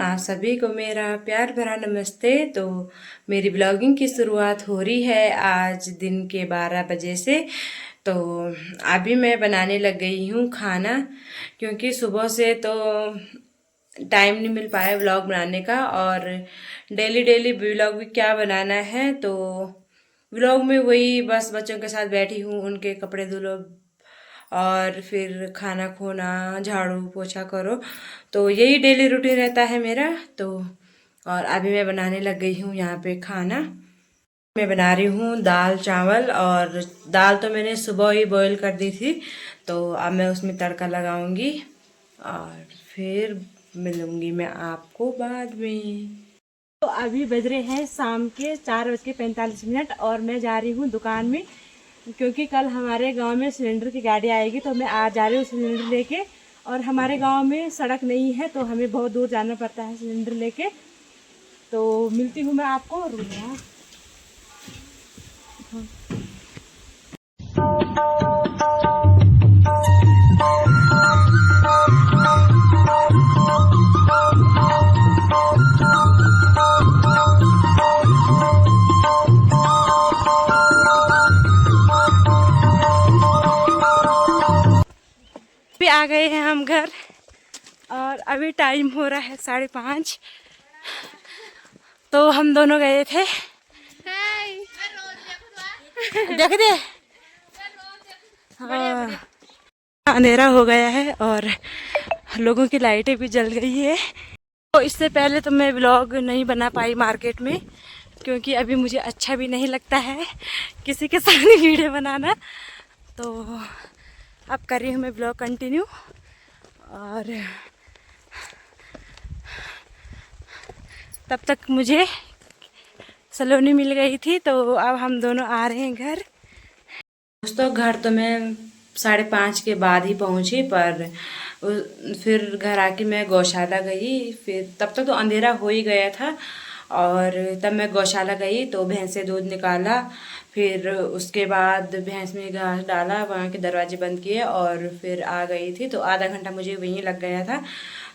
आप सभी को मेरा प्यार भरा नमस्ते। तो मेरी ब्लॉगिंग की शुरुआत हो रही है आज दिन के 12 बजे से। तो अभी मैं बनाने लग गई हूँ खाना, क्योंकि सुबह से तो टाइम नहीं मिल पाया व्लॉग बनाने का। और डेली डेली व्लॉग भी क्या बनाना है, तो व्लॉग में वही बस बच्चों के साथ बैठी हूँ, उनके कपड़े धुलो और फिर खाना खोना, झाड़ू पोछा करो। तो यही डेली रूटीन रहता है मेरा। तो और अभी मैं बनाने लग गई हूँ यहाँ पे खाना। मैं बना रही हूँ दाल चावल, और दाल तो मैंने सुबह ही बॉईल कर दी थी। तो अब मैं उसमें तड़का लगाऊंगी और फिर मिलूंगी मैं आपको बाद में। तो अभी बज रहे हैं शाम के 4:45 और मैं जा रही हूँ दुकान में, क्योंकि कल हमारे गांव में सिलेंडर की गाड़ी आएगी। तो मैं आज जा रही हूँ सिलेंडर लेके। और हमारे गांव में सड़क नहीं है, तो हमें बहुत दूर जाना पड़ता है सिलेंडर लेके। तो मिलती हूँ मैं आपको। रुक भी आ गए हैं हम घर, और अभी टाइम हो रहा है 5:30। तो हम दोनों गए थे। देख दे, हाँ, अंधेरा हो गया है और लोगों की लाइटें भी जल गई है। तो इससे पहले तो मैं व्लॉग नहीं बना पाई मार्केट में, क्योंकि अभी मुझे अच्छा भी नहीं लगता है किसी के साथ वीडियो बनाना। तो अब कर रही हूँ मैं व्लॉग कंटिन्यू। और तब तक मुझे सलोनी मिल गई थी, तो अब हम दोनों आ रहे हैं घर। दोस्तों, घर तो मैं 5:30 के बाद ही पहुंची, पर फिर घर आके मैं गौशाला गई। फिर तब तक तो अंधेरा हो ही गया था, और तब मैं गौशाला गई तो भैंस से दूध निकाला। फिर उसके बाद भैंस में घास डाला, वहाँ के दरवाजे बंद किए और फिर आ गई थी। तो आधा घंटा मुझे वहीं लग गया था।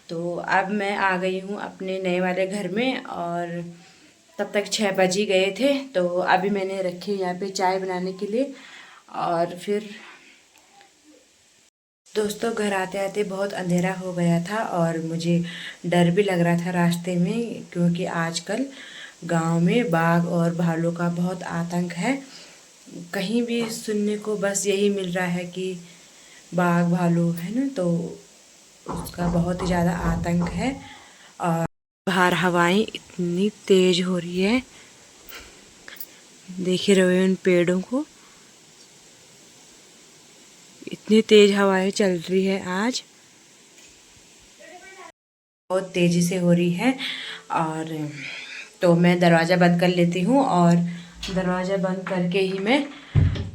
तो अब मैं आ गई हूँ अपने नए वाले घर में, और तब तक 6 बज ही गए थे। तो अभी मैंने रखी यहाँ पे चाय बनाने के लिए। और फिर दोस्तों, घर आते आते बहुत अंधेरा हो गया था, और मुझे डर भी लग रहा था रास्ते में, क्योंकि आजकल गांव में बाघ और भालू का बहुत आतंक है। कहीं भी सुनने को बस यही मिल रहा है कि बाघ भालू है ना, तो उसका बहुत ही ज़्यादा आतंक है। और बाहर हवाएं इतनी तेज हो रही है, देख ही रहे हो उन पेड़ों को, इतनी तेज हवाएं चल रही है आज, बहुत तेज़ी से हो रही है। और तो मैं दरवाज़ा बंद कर लेती हूँ, और दरवाज़ा बंद करके ही मैं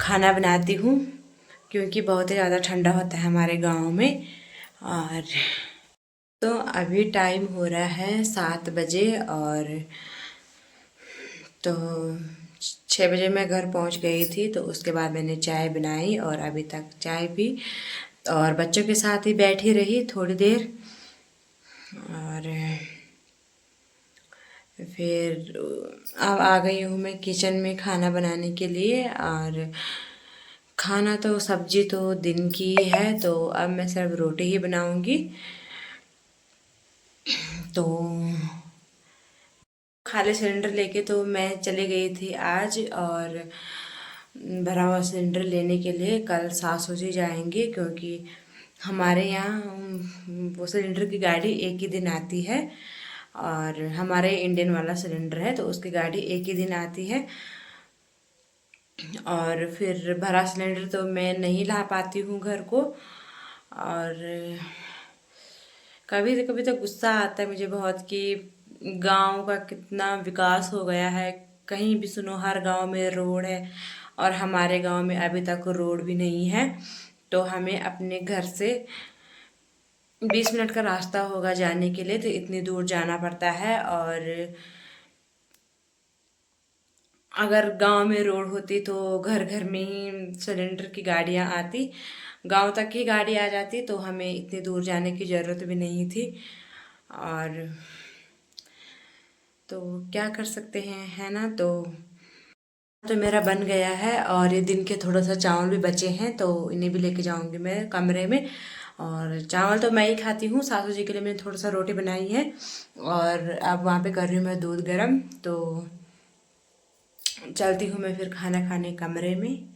खाना बनाती हूँ, क्योंकि बहुत ही ज़्यादा ठंडा होता है हमारे गांव में। और तो अभी टाइम हो रहा है 7 बजे, और तो 6 बजे मैं घर पहुंच गई थी। तो उसके बाद मैंने चाय बनाई, और अभी तक चाय पी और बच्चों के साथ ही बैठी रही थोड़ी देर। और फिर अब आ गई हूँ मैं किचन में खाना बनाने के लिए। और खाना तो सब्जी तो दिन की है, तो अब मैं सिर्फ रोटी ही बनाऊंगी। तो खाली सिलेंडर लेके तो मैं चली गई थी आज, और भरा हुआ सिलेंडर लेने के लिए कल सास जी जाएंगे, क्योंकि हमारे यहाँ वो सिलेंडर की गाड़ी एक ही दिन आती है। और हमारे इंडियन वाला सिलेंडर है, तो उसकी गाड़ी एक ही दिन आती है। और फिर भरा सिलेंडर तो मैं नहीं ला पाती हूँ घर को। और कभी कभी तो गुस्सा आता है मुझे बहुत, कि गांव का कितना विकास हो गया है। कहीं भी सुनो हर गांव में रोड है, और हमारे गांव में अभी तक रोड भी नहीं है। तो हमें अपने घर से 20 मिनट का रास्ता होगा जाने के लिए, तो इतनी दूर जाना पड़ता है। और अगर गांव में रोड होती तो घर घर में ही सिलेंडर की गाड़ियां आती, गांव तक ही गाड़ी आ जाती, तो हमें इतनी दूर जाने की ज़रूरत भी नहीं थी। और तो क्या कर सकते हैं, है ना। तो मेरा बन गया है और ये दिन के थोड़ा सा चावल भी बचे हैं, तो इन्हें भी लेके जाऊंगी मैं कमरे में। और चावल तो मैं ही खाती हूँ, सासू जी के लिए मैंने थोड़ा सा रोटी बनाई है। और अब वहाँ पे कर रही हूँ मैं दूध गर्म। तो चलती हूँ मैं फिर खाना खाने कमरे में।